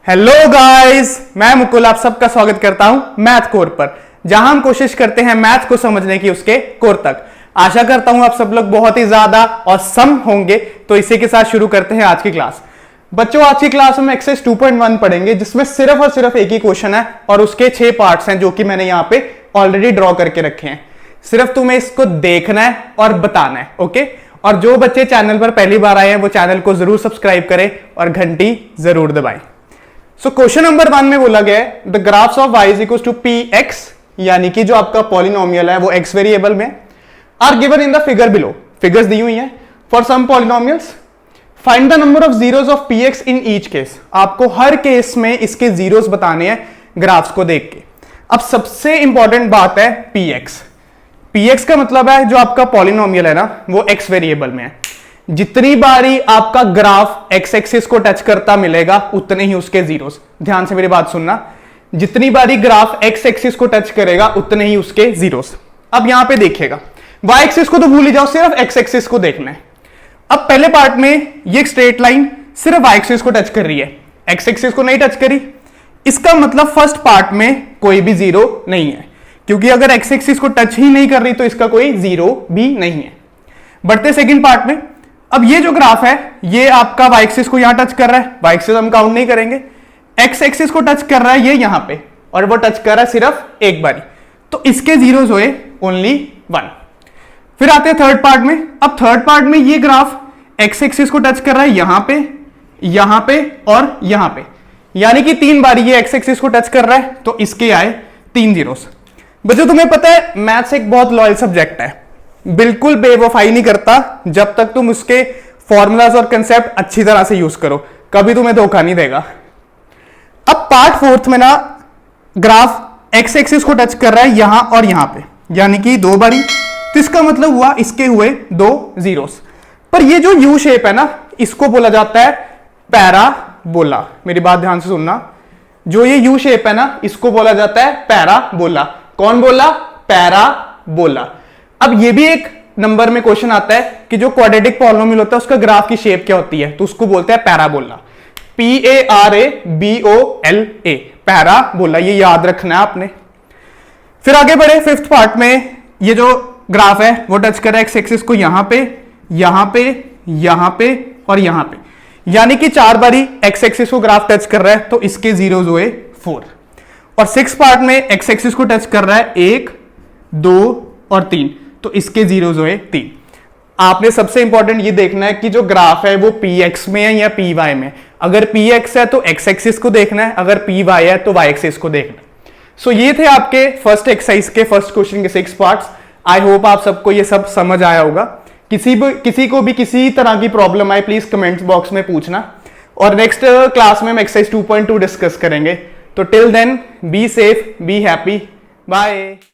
Hello guys, मैं मुकुल आप सबका स्वागत करता हूं मैथ कोर पर, जहां हम कोशिश करते हैं मैथ को समझने की उसके कोर तक। आशा करता हूं आप सब लोग बहुत ही ज्यादा औसम होंगे। तो इसी के साथ शुरू करते हैं आज की क्लास। बच्चों, आज की क्लास में एक्सरसाइज 2.1 पढ़ेंगे, जिसमें सिर्फ और सिर्फ एक ही क्वेश्चन है और उसके 6 पार्ट्स हैं, जो कि मैंने यहां पे ऑलरेडी ड्रॉ करके रखे हैं। सिर्फ तुम्हें इसको देखना है और बताना है, ओके। और जो बच्चे चैनल पर पहली बार आए हैं वो चैनल को जरूर सब्सक्राइब करें और घंटी जरूर दबाएं। सो क्वेश्चन नंबर 1 में बोला गया है the graphs of y is equal to P X, यानी कि जो आपका पॉलिनोमियल है वो x वेरिएबल में are given in the figure below. Figures दी हुई हैं for some polynomials. Find the number of zeros of P X in each case. आपको हर केस में इसके जीरोस बताने हैं ग्राफ्स को देख के। अब सबसे इंपॉर्टेंट बात है पी एक्स। पी एक्स का मतलब है जो आपका पॉलिनोमियल है ना वो x वेरिएबल में है। जितनी बारी आपका ग्राफ x एक्सिस को टच करता मिलेगा उतने ही उसके जीरोस। ध्यान से मेरी बात सुनना, जितनी बारी ग्राफ x एक्सिस को टच करेगा उतने ही उसके जीरोस। अब यहां पे देखिएगा, y एक्सिस को तो भूल ही जाओ, सिर्फ x एक्सिस को देखना है। अब पहले पार्ट में ये एक स्ट्रेट लाइन सिर्फ y एक्सिस को टच कर रही है, x एक्सिस को नहीं टच करी। इसका मतलब फर्स्ट पार्ट में कोई भी जीरो नहीं है, क्योंकि अगर x एक्सिस को टच ही नहीं कर रही तो इसका कोई जीरो भी नहीं है। बढ़ते सेकंड पार्ट में, अब ये जो ग्राफ है ये आपका y एक्सिस को यहां टच कर रहा है, y एक्सिस हम काउंट नहीं करेंगे। x एक्सिस को टच कर रहा है ये यहां पे, और वो टच कर रहा है सिर्फ एक बारी, तो इसके जीरोस हुए ओनली 1। फिर आते हैं थर्ड पार्ट में। अब थर्ड पार्ट में ये ग्राफ x एक्सिस को टच कर रहा है यहां पे और यहां पे, यानी कि 3 बारी ये x एक्सिस को टच कर रहा है, तो इसके आए 3 जीरोस। बच्चों, तुम्हें पता है मैथ्स एक बहुत लॉयल सब्जेक्ट है, बिल्कुल बेवफाई नहीं करता जब तक तुम उसके फॉर्मूलाज और कंसेप्ट अच्छी तरह से यूज करो, कभी तुम्हें धोखा नहीं देगा। अब पार्ट फोर्थ में ना ग्राफ x एक्सिस को टच कर रहा है यहां और यहां पे, यानी कि 2 बारी, तो इसका मतलब हुआ इसके हुए 2 जीरोस। पर ये जो यू शेप है ना इसको बोला जाता है पैराबोला। मेरी बात ध्यान से सुनना, जो ये यू शेप है ना इसको बोला जाता है पैराबोला। कौन बोला? पैराबोला। अब ये भी एक नंबर में क्वेश्चन आता है कि जो क्वाड्रेटिक पॉलिनोमियल होता है उसका ग्राफ की शेप क्या होती है, तो उसको बोलते हैं पैराबोला। PARABOLA, पैराबोला, ये याद रखना है आपने। फिर आगे बढ़े फिफ्थ पार्ट में, ये जो ग्राफ है वो टच कर रहा है एक्स एक्सिस को यहां पे और यहां पे, यानी कि 4 बारी एक्स एक्सिस को ग्राफ टच कर रहा है, तो इसके जीरोस हुए 4। और सिक्स पार्ट में एक्स एक्सिस को टच कर रहा है 1, 2 और 3, तो इसके जीरोस हुए 3। आपने सबसे इंपॉर्टेंट ये देखना है कि जो ग्राफ है वो px में है या py में। अगर px है तो x एक्सिस को देखना है, अगर py है तो y एक्सिस को देखना है। सो ये थे आपके फर्स्ट एक्सरसाइज के फर्स्ट क्वेश्चन के 6 पार्ट्स। आई होप आप सबको ये सब समझ आया होगा। किसी को भी किसी तरह की प्रॉब्लम आए प्लीज कमेंट बॉक्स में पूछना, और नेक्स्ट क्लास में हम एक्सरसाइज 2.2 डिस्कस करेंगे। तो till then be safe, be happy, bye.